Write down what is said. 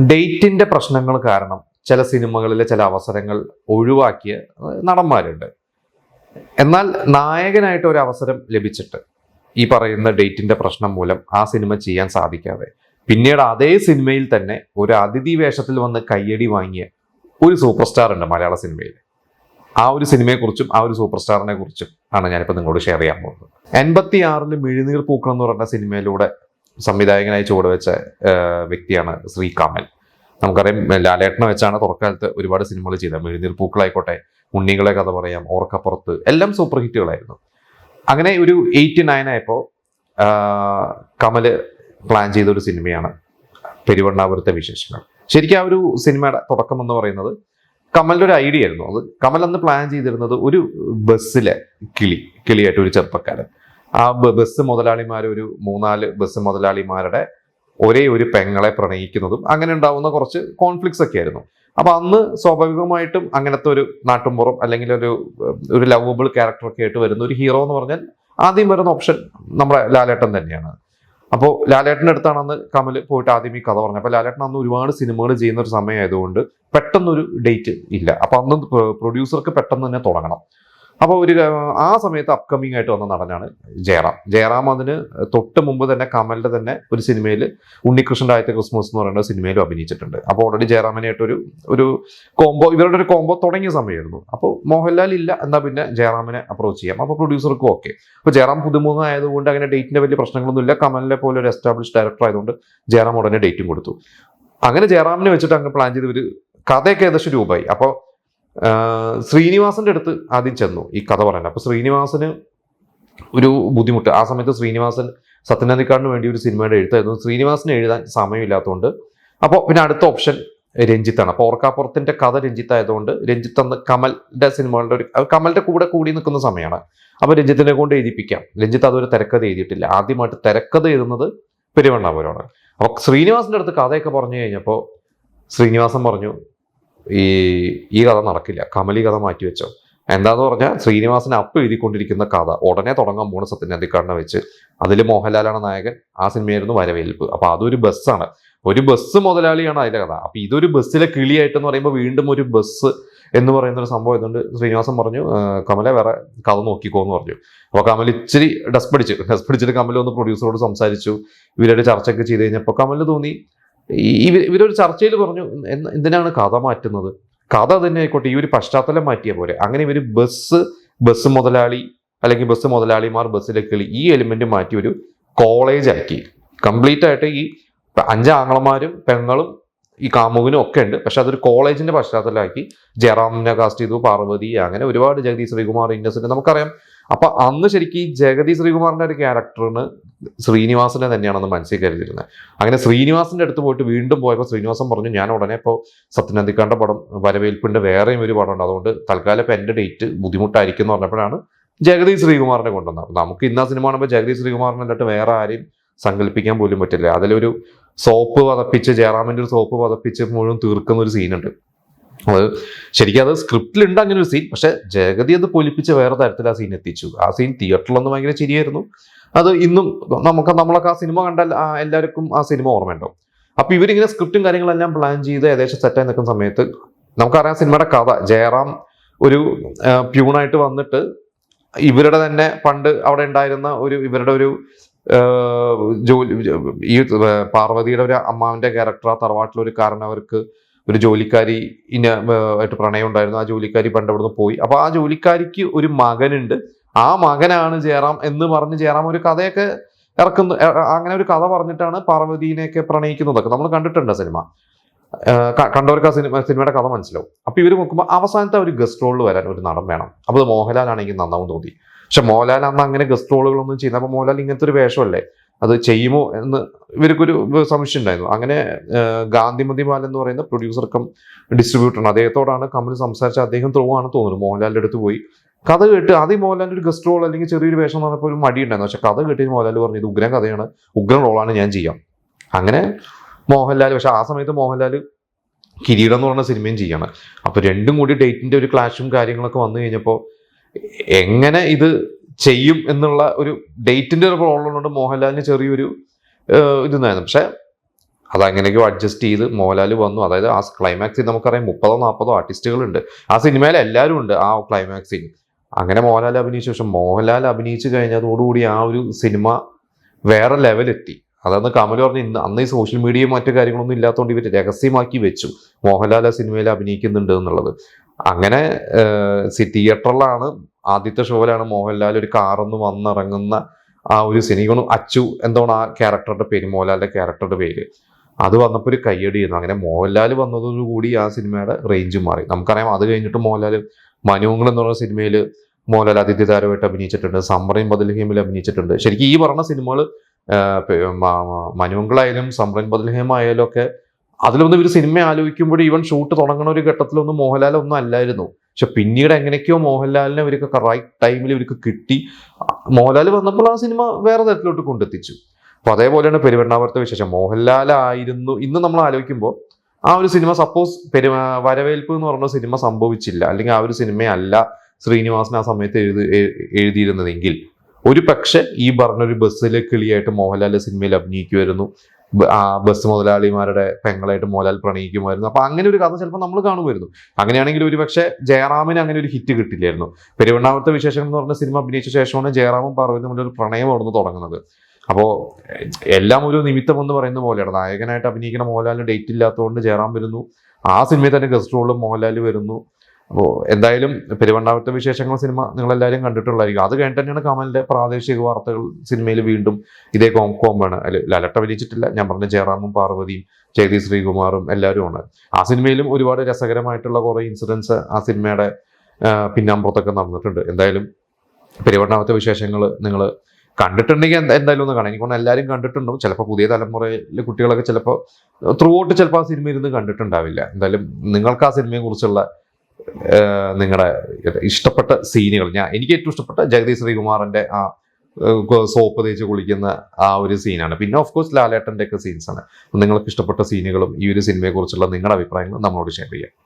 ഡേറ്റിന്റെ പ്രശ്നങ്ങൾ കാരണം ചില സിനിമകളിലെ ചില അവസരങ്ങൾ ഒഴിവാക്കിയ നടന്മാരുണ്ട്. എന്നാൽ നായകനായിട്ട് ഒരു അവസരം ലഭിച്ചിട്ട് ഈ പറയുന്ന ഡേറ്റിന്റെ പ്രശ്നം മൂലം ആ സിനിമ ചെയ്യാൻ സാധിക്കാതെ പിന്നീട് അതേ സിനിമയിൽ തന്നെ ഒരു അതിഥി വേഷത്തിൽ വന്ന് കയ്യടി വാങ്ങിയ ഒരു സൂപ്പർ സ്റ്റാർ ഉണ്ട് മലയാള സിനിമയിൽ. ആ ഒരു സിനിമയെക്കുറിച്ചും ആ ഒരു സൂപ്പർ സ്റ്റാറിനെ കുറിച്ചും ആണ് ഞാനിപ്പോൾ നിങ്ങളോട് ഷെയർ ചെയ്യാൻ പോകുന്നത്. 86 മിഴിനീർ പൂക്കൾ എന്ന് പറഞ്ഞ സിനിമയിലൂടെ സംവിധായകനായി ചുവടുവെച്ച വ്യക്തിയാണ് ശ്രീ കമൽ. നമുക്കറിയാം, ലാലേട്ടനെ വെച്ചാണ് തുടക്കകാലത്ത് ഒരുപാട് സിനിമകൾ ചെയ്തത്. മിഴിനീർ പൂക്കളായിക്കോട്ടെ, ഉണ്ണികളെ കഥ പറയാം, ഓർക്കപ്പുറത്ത്, എല്ലാം സൂപ്പർ ഹിറ്റുകളായിരുന്നു. അങ്ങനെ ഒരു 89 ആയപ്പോൾ കമല് പ്ലാൻ ചെയ്ത ഒരു സിനിമയാണ് പെരുവണ്ണാപുരത്തെ വിശേഷങ്ങൾ. ശരിക്കും ആ ഒരു സിനിമയുടെ തുടക്കം എന്ന് പറയുന്നത് കമലിന്റെ ഒരു ഐഡിയ ആയിരുന്നു. അത് കമൽ അന്ന് പ്ലാൻ ചെയ്തിരുന്നത് ഒരു ബസ്സിലെ കിളിയായിട്ട് ഒരു ചെറുപ്പക്കാരൻ, ആ ബസ് മുതലാളിമാർ, ഒരു 3-4 ബസ് മുതലാളിമാരുടെ ഒരേ ഒരു പെങ്ങളെ പ്രണയിക്കുന്നതും അങ്ങനെ ഉണ്ടാവുന്ന കുറച്ച് കോൺഫ്ലിക്ട്സ് ഒക്കെ ആയിരുന്നു. അപ്പൊ അന്ന് സ്വാഭാവികമായിട്ടും അങ്ങനത്തെ ഒരു നാട്ടുമ്പുറം അല്ലെങ്കിൽ ഒരു ലവബിൾ ക്യാരക്ടറൊക്കെ ആയിട്ട് വരുന്ന ഒരു ഹീറോ എന്ന് പറഞ്ഞാൽ ആദ്യം വരുന്ന ഓപ്ഷൻ നമ്മുടെ ലാലേട്ടൻ തന്നെയാണ്. അപ്പോൾ ലാലേട്ടൻ്റെ അടുത്താണ് അന്ന് കമൽ പോയിട്ട് ആദ്യം ഈ കഥ പറഞ്ഞത്. അപ്പോൾ ലാലേട്ടൻ അന്ന് ഒരുപാട് സിനിമകൾ ചെയ്യുന്ന ഒരു സമയമായതുകൊണ്ട് പെട്ടെന്നൊരു ഡേറ്റ് ഇല്ല. അപ്പൊ അന്ന് പ്രൊഡ്യൂസർക്ക് പെട്ടെന്ന് തന്നെ തുടങ്ങണം. അപ്പോൾ ആ സമയത്ത് അപ്കമിങ് ആയിട്ട് വന്ന നടനാണ് ജയറാം. അതിന് തൊട്ട് മുമ്പ് തന്നെ കമലിന്റെ തന്നെ ഒരു സിനിമയിൽ ഉണ്ണികൃഷ്ണന്റെ ആദ്യത്തെ ക്രിസ്മസ് എന്ന് പറയുന്ന സിനിമയിലും അഭിനയിച്ചിട്ടുണ്ട്. അപ്പോൾ ഓൾറെഡി ജയറാമിനായിട്ട് ഒരു കോംബോ, ഇവരുടെ ഒരു കോംബോ തുടങ്ങിയ സമയമായിരുന്നു. അപ്പോൾ മോഹൻലാൽ ഇല്ല, എന്നാൽ പിന്നെ ജയറാമിനെ അപ്രോച്ച് ചെയ്യാം. അപ്പോൾ പ്രൊഡ്യൂസർക്കും ഓക്കെ. അപ്പോൾ ജയറാം പുതുമുഖം ആയതുകൊണ്ട് അങ്ങനെ ഡേറ്റിന്റെ വലിയ പ്രശ്നങ്ങളൊന്നുമില്ല. കമലിനെ പോലെ ഒരു എസ്റ്റാബ്ലിഷ് ഡയറക്ടർ ആയതുകൊണ്ട് ജയറാം ഉടനെ ഡേറ്റും കൊടുത്തു. അങ്ങനെ ജയറാമിനെ വെച്ചിട്ട് അങ്ങ് പ്ലാൻ ചെയ്ത് ഒരു കഥയൊക്കെ ഏകദേശം രൂപമായി. അപ്പോൾ ശ്രീനിവാസന്റെ അടുത്ത് ആദ്യം ചെന്നു ഈ കഥ പറയാൻ. അപ്പൊ ശ്രീനിവാസന് ഒരു ബുദ്ധിമുട്ട്. ആ സമയത്ത് ശ്രീനിവാസൻ സത്യനന്ദിക്കാടിന് വേണ്ടി ഒരു സിനിമയുടെ എഴുത്തായിരുന്നു. ശ്രീനിവാസന് എഴുതാൻ സമയമില്ലാത്തതുകൊണ്ട് അപ്പോൾ പിന്നെ അടുത്ത ഓപ്ഷൻ രഞ്ജിത്താണ്. അപ്പൊ ഓർക്കാപ്പുറത്തിന്റെ കഥ രഞ്ജിത്ത് ആയതുകൊണ്ട് രഞ്ജിത്ത് അന്ന് കമലിന്റെ സിനിമകളുടെ കമലിന്റെ കൂടെ കൂടി നിൽക്കുന്ന സമയമാണ്. അപ്പൊ രഞ്ജിത്തിനെ കൊണ്ട് എഴുതിപ്പിക്കാം. രഞ്ജിത്ത് അതൊരു തിരക്കഥ എഴുതിയിട്ടില്ല. ആദ്യമായിട്ട് തിരക്കഥ എഴുതുന്നത് പെരുവണ്ണാപുരമാണ്. അപ്പൊ ശ്രീനിവാസന്റെ അടുത്ത് കഥയൊക്കെ പറഞ്ഞു കഴിഞ്ഞപ്പോൾ ശ്രീനിവാസൻ പറഞ്ഞു, ഈ കഥ നടക്കില്ല, കമൽ ഈ കഥ മാറ്റിവെച്ചോ. എന്താന്ന് പറഞ്ഞാൽ ശ്രീനിവാസൻ എഴുതിക്കൊണ്ടിരിക്കുന്ന കഥ ഉടനെ തുടങ്ങാൻ പോണ സത്യനന്ദിക്കാടിനെ വെച്ച്. അതിൽ മോഹൻലാലാണ് നായകൻ. ആ സിനിമയായിരുന്നു വരവേൽപ്പ്. അപ്പൊ അതൊരു ബസ്സാണ്, ഒരു ബസ് മുതലാളിയാണ് അതിലെ കഥ. അപ്പൊ ഇതൊരു ബസ്സിലെ കിളിയായിട്ടെന്ന് പറയുമ്പോൾ വീണ്ടും ഒരു ബസ് എന്ന് പറയുന്ന ഒരു സംഭവം ആയതുകൊണ്ട് ശ്രീനിവാസൻ പറഞ്ഞു, കമലെ വേറെ കഥ നോക്കിക്കോ എന്ന് പറഞ്ഞു. അപ്പൊ കമൽ ഇച്ചിരി ഡസ് പിടിച്ചിട്ട് കമൽ ഒന്ന് പ്രൊഡ്യൂസറോട് സംസാരിച്ചു. ഇവരുടെ ചർച്ചയൊക്കെ ചെയ്ത് കഴിഞ്ഞപ്പോൾ കമലിന് തോന്നി, ഇവരൊരു ചർച്ചയിൽ പറഞ്ഞു, എന്തിനാണ് കഥ മാറ്റുന്നത്, കഥ തന്നെ ആയിക്കോട്ടെ, ഈ ഒരു പശ്ചാത്തലം മാറ്റിയ പോലെ. അങ്ങനെ ഇവർ ബസ് മുതലാളി അല്ലെങ്കിൽ ബസ് മുതലാളിമാർ, ബസ്സിലെ കിളി, ഈ എലിമെന്റ് മാറ്റി ഒരു കോളേജ് ആക്കി. കംപ്ലീറ്റ് ആയിട്ട് ഈ 5 ആങ്ങളമാരും പെങ്ങളും ഈ കാമുകനും ഒക്കെ ഉണ്ട്. പക്ഷെ അതൊരു കോളേജിന്റെ പശ്ചാത്തലമാക്കി. ജയറാമിനെ കാസ്റ്റ് ചെയ്തു, പാർവതി, അങ്ങനെ ഒരുപാട്, ജഗതി ശ്രീകുമാർ, ഇന്നസെന്റ്, നമുക്കറിയാം. അപ്പൊ അന്ന് ശരിക്കും ഈ ജഗതി ശ്രീകുമാറിന്റെ ഒരു ക്യാരക്ടറിന് ശ്രീനിവാസനെ തന്നെയാണെന്ന് മനസ്സിൽ കരുതിയിരുന്നത്. അങ്ങനെ ശ്രീനിവാസന്റെ അടുത്ത് പോയിട്ട് വീണ്ടും പോയപ്പോൾ ശ്രീനിവാസൻ പറഞ്ഞു, ഞാൻ ഉടനെ ഇപ്പോൾ സത്യനന്ദിക്കാടിന്റെ പടം വരവേൽപ്പിന്റെ വേറെയും ഒരു പടം ഉണ്ട്, അതുകൊണ്ട് തൽക്കാലം ഇപ്പം എൻ്റെ ഡേറ്റ് ബുദ്ധിമുട്ടായിരിക്കും എന്ന് പറഞ്ഞപ്പോഴാണ് ജഗതി ശ്രീകുമാറിനെ കൊണ്ടുവന്നത്. നമുക്ക് ഇന്ന സിനിമ കാണുമ്പോൾ ജഗതി ശ്രീകുമാറിനെ അല്ലാട്ട് വേറെ ആരെയും സങ്കല്പിക്കാൻ പോലും പറ്റില്ല. അതിലൊരു സോപ്പ് പതപ്പിച്ച്, ജയറാമിന്റെ ഒരു സോപ്പ് പതപ്പിച്ച് മുഴുവൻ തീർക്കുന്ന ഒരു സീനുണ്ട്. അത് ശരിക്കും അത് സ്ക്രിപ്റ്റിലുണ്ട് അങ്ങനെ ഒരു സീൻ. പക്ഷെ ജഗതി അത് പൊലിപ്പിച്ച് വേറെ തരത്തിൽ ആ സീൻ എത്തിച്ചു. ആ സീൻ തിയേറ്ററിലൊന്നും ഭയങ്കര ചിരിയായിരുന്നു. അത് ഇന്നും നമ്മളൊക്കെ ആ സിനിമ കണ്ടാൽ എല്ലാവർക്കും ആ സിനിമ ഓർമ്മയുണ്ടാവും. അപ്പൊ ഇവരിങ്ങനെ സ്ക്രിപ്റ്റും കാര്യങ്ങളെല്ലാം പ്ലാൻ ചെയ്ത് ഏകദേശം സെറ്റായി നിൽക്കുന്ന സമയത്ത് നമുക്കറിയാം സിനിമയുടെ കഥ. ജയറാം ഒരു പ്യൂണായിട്ട് വന്നിട്ട് ഇവരുടെ തന്നെ പണ്ട് അവിടെ ഉണ്ടായിരുന്ന ഇവരുടെ ഒരു ജോലി, ഈ പാർവതിയുടെ ഒരു അമ്മാവിന്റെ ക്യാരക്ടർ, ആ തറവാട്ടിലൊരു കാരണവർക്ക് ഒരു ജോലിക്കാരി ആയിട്ട് പ്രണയം ഉണ്ടായിരുന്നു. ആ ജോലിക്കാരി പണ്ട് അവിടുന്ന് പോയി. അപ്പൊ ആ ജോലിക്കാരിക്ക് ഒരു മകനുണ്ട്. ആ മകനാണ് ജയറാം എന്ന് പറഞ്ഞ് ജയറാം ഒരു കഥയൊക്കെ ഇറക്കുന്നു. അങ്ങനെ ഒരു കഥ പറഞ്ഞിട്ടാണ് പാർവതീനെയൊക്കെ പ്രണയിക്കുന്നതൊക്കെ നമ്മൾ കണ്ടിട്ടുണ്ട് സിനിമ. കണ്ടവർക്ക് ആ സിനിമയുടെ കഥ മനസ്സിലാവും. അപ്പൊ ഇവർ നോക്കുമ്പോൾ അവസാനത്തെ ഒരു ഗസ്റ്റ് റോളിൽ വരാൻ ഒരു നടൻ വേണം. അപ്പോൾ അത് മോഹൻലാലാണെങ്കിൽ നന്നാവും തോന്നി. പക്ഷെ മോഹൻലാൽ അന്ന് അങ്ങനെ ഗസ്റ്റ് റോളുകളൊന്നും ചെയ്യുന്നത്. അപ്പൊ മോഹൻലാൽ ഇങ്ങനത്തെ ഒരു വേഷമല്ലേ, അത് ചെയ്യുമോ എന്ന് ഇവർക്കൊരു സംശയം ഉണ്ടായിരുന്നു. അങ്ങനെ ഗാന്ധിമതി ബാലൻ എന്ന് പറയുന്ന പ്രൊഡ്യൂസർ കം ഡിസ്ട്രിബ്യൂട്ടറാണ്, അദ്ദേഹത്തോടാണ് കമൽ സംസാരിച്ച. അദ്ദേഹം ത്രൂ ആണ് തോന്നുന്നു മോഹൻലാലിന്റെ അടുത്ത് പോയി കഥ കേട്ട്. ആദ്യം മോഹൻലാലിന്റെ ഒരു ഗസ്റ്റ് റോൾ അല്ലെങ്കിൽ ചെറിയൊരു വേഷം എന്ന് പറഞ്ഞപ്പോൾ ഒരു മടി ഉണ്ടായിരുന്നു. പക്ഷെ കഥ കേട്ട് മോഹൻലാൽ പറഞ്ഞു, ഇത് ഉഗ്രൻ കഥയാണ്, ഉഗ്രൻ റോളാണ്, ഞാൻ ചെയ്യാം. അങ്ങനെ മോഹൻലാൽ, പക്ഷെ ആ സമയത്ത് മോഹൻലാൽ കിരീടം എന്ന് പറഞ്ഞ സിനിമയും ചെയ്യാണ്. അപ്പൊ രണ്ടും കൂടി ഡേറ്റിന്റെ ഒരു ക്ലാഷും കാര്യങ്ങളൊക്കെ വന്നു കഴിഞ്ഞപ്പോൾ എങ്ങനെ ഇത് ചെയ്യും എന്നുള്ള ഒരു ഡേറ്റിന്റെ ഒരു പ്രോബ്ലം കൊണ്ട് മോഹൻലാലിന് ചെറിയൊരു ഇതുണ്ടായിരുന്നു. പക്ഷെ അതങ്ങനെയൊക്കെ അഡ്ജസ്റ്റ് ചെയ്ത് മോഹൻലാൽ വന്നു. അതായത് ആ ക്ലൈമാക്സിൽ നമുക്കറിയാം 30-40 ആർട്ടിസ്റ്റുകളുണ്ട് ആ സിനിമയിൽ, എല്ലാവരും ഉണ്ട് ആ ക്ലൈമാക്സിൽ. അങ്ങനെ മോഹൻലാൽ അഭിനയിച്ച ശേഷം മോഹൻലാൽ അഭിനയിച്ചു കഴിഞ്ഞതോടുകൂടി ആ ഒരു സിനിമ വേറെ ലെവലെത്തി. അതായത് കമൽ പറഞ്ഞു, അന്ന് ഈ സോഷ്യൽ മീഡിയയും മറ്റു കാര്യങ്ങളൊന്നും ഇല്ലാത്തതുകൊണ്ട് ഇവർ രഹസ്യമാക്കി വെച്ചു മോഹൻലാൽ ആ സിനിമയിൽ അഭിനയിക്കുന്നുണ്ട് എന്നുള്ളത്. അങ്ങനെ തിയേറ്ററിലാണ് ആദ്യത്തെ ഷോയിലാണ് മോഹൻലാൽ ഒരു കാറൊന്ന് വന്നിറങ്ങുന്ന ആ ഒരു സിനിമ. അച്ചു എന്താണ് ആ ക്യാരക്ടറുടെ പേര്, മോഹൻലാലിന്റെ ക്യാരക്ടറുടെ പേര്. അത് വന്നപ്പോൾ ഒരു കയ്യടി ചെയ്യുന്നു. അങ്ങനെ മോഹൻലാൽ വന്നതോടുകൂടി ആ സിനിമയുടെ റേഞ്ച് മാറി. നമുക്കറിയാം അത് കഴിഞ്ഞിട്ട് മോഹൻലാൽ മനുങ്ങൾ എന്ന് പറയുന്ന സിനിമയിൽ മോഹൻലാൽ അതിഥി താരമായിട്ട് അഭിനയിച്ചിട്ടുണ്ട്, സമ്രൻ ബദൽഹേമിൽ അഭിനയിച്ചിട്ടുണ്ട്. ശരിക്കും ഈ പറഞ്ഞ സിനിമകൾ മനുങ്കളായാലും സമ്രൻ ബദൽഹേം ആയാലും ഒക്കെ അതിലൊന്നും ഇവർ സിനിമ ആലോചിക്കുമ്പോൾ ഈവൻ ഷൂട്ട് തുടങ്ങുന്ന ഒരു ഘട്ടത്തിലൊന്നും മോഹൻലാൽ ഒന്നും അല്ലായിരുന്നു. പക്ഷെ പിന്നീട് എങ്ങനെയൊക്കെയോ മോഹൻലാലിനെ ഇവർക്ക് റൈറ്റ് ടൈമിൽ ഇവർക്ക് കിട്ടി. മോഹൻലാൽ വന്നപ്പോൾ ആ സിനിമ വേറെ തരത്തിലോട്ട് കൊണ്ടെത്തിച്ചു. അപ്പൊ അതേപോലെയാണ് പെരുവണ്ണാമരത്തെ വിശേഷം. മോഹൻലാലായിരുന്നു ഇന്ന് നമ്മൾ ആലോചിക്കുമ്പോൾ ആ ഒരു സിനിമ സപ്പോസ് വരവേൽപ്പ് എന്ന് പറഞ്ഞ സിനിമ സംഭവിച്ചില്ല, അല്ലെങ്കിൽ ആ ഒരു സിനിമയല്ല ശ്രീനിവാസൻ ആ സമയത്ത് എഴുതിയിരുന്നതെങ്കിൽ ഒരു പക്ഷെ ഈ പറഞ്ഞൊരു ബസ്സിലെ കിളിയായിട്ട് മോഹൻലാൽ സിനിമയിൽ അഭിനയിക്കുമായിരുന്നു. ആ ബസ് മുതലാളിമാരുടെ പെങ്ങളായിട്ട് മോഹൻലാൽ പ്രണയിക്കുമായിരുന്നു. അപ്പൊ അങ്ങനെ ഒരു കഥ ചിലപ്പോൾ നമ്മൾ കാണുമായിരുന്നു. അങ്ങനെയാണെങ്കിൽ ഒരു പക്ഷേ ജയറാമിന് അങ്ങനെ ഒരു ഹിറ്റ് കിട്ടില്ലായിരുന്നു. പെരുവണ്ണാമത്തെ വിശേഷങ്ങൾ എന്ന് പറഞ്ഞ സിനിമ അഭിനയിച്ച ശേഷമാണ് ജയറാമും പാർവതി തമ്മിൽ ഒരു പ്രണയം അവിടുന്ന് തുടങ്ങുന്നത്. അപ്പോൾ എല്ലാം ഒരു നിമിത്തം എന്ന് പറയുന്ന പോലെയാണ്. നായകനായിട്ട് അഭിനയിക്കുന്ന മോഹൻലാലിന് ഡേറ്റ് ഇല്ലാത്തതുകൊണ്ട് ജയറാം വരുന്നു, ആ സിനിമയിൽ തന്നെ ഗസ്റ്റ് റോളിൽ മോഹൻലാൽ വരുന്നു. അപ്പോൾ എന്തായാലും പെരുവണ്ണാമത്തെ വിശേഷങ്ങൾ സിനിമ നിങ്ങളെല്ലാവരും കണ്ടിട്ടുള്ളതായിരിക്കും. അത് കഴിഞ്ഞിട്ട് തന്നെയാണ് കമലിന്റെ പ്രാദേശിക വാർത്തകൾ സിനിമയിൽ വീണ്ടും ഇതേ കോംബാണ്. ലാലേട്ടൻ അഭിനയിച്ചിട്ടില്ല, ഞാൻ പറഞ്ഞ ജയറാമും പാർവതിയും ജഗദീഷ് ശ്രീകുമാറും എല്ലാവരും ആണ്. ആ സിനിമയിലും ഒരുപാട് രസകരമായിട്ടുള്ള കുറേ ഇൻസിഡൻസ് ആ സിനിമയുടെ പിന്നാമ്പുറത്തൊക്കെ നടന്നിട്ടുണ്ട്. എന്തായാലും പെരുവണ്ണാമത്തെ വിശേഷങ്ങൾ നിങ്ങൾ കണ്ടിട്ടുണ്ടെങ്കിൽ എന്തായാലും ഒന്ന് കാണാം. എനിക്കൊന്ന് എല്ലാവരും കണ്ടിട്ടുണ്ടാവും. ചിലപ്പോൾ പുതിയ തലമുറയിലെ കുട്ടികളൊക്കെ ചിലപ്പോൾ ത്രൂ ഔട്ട് ചിലപ്പോൾ ആ സിനിമ ഇരുന്ന് കണ്ടിട്ടുണ്ടാവില്ല. എന്തായാലും നിങ്ങൾക്ക് ആ സിനിമയെ കുറിച്ചുള്ള നിങ്ങളുടെ ഇഷ്ടപ്പെട്ട സീനുകൾ, എനിക്ക് ഏറ്റവും ഇഷ്ടപ്പെട്ട ജഗദീഷ് ശ്രീകുമാറിന്റെ ആ സോപ്പ് തേച്ച് കുളിക്കുന്ന ആ ഒരു സീനാണ്. പിന്നെ ഓഫ് കോഴ്സ് ലാലേട്ടന്റെ ഒക്കെ സീൻസ് ആണ്. നിങ്ങൾക്ക് ഇഷ്ടപ്പെട്ട സീനുകളും ഈ ഒരു സിനിമയെ കുറിച്ചുള്ള നിങ്ങളുടെ അഭിപ്രായങ്ങളും നമ്മളോട് ഷെയർ ചെയ്യാം.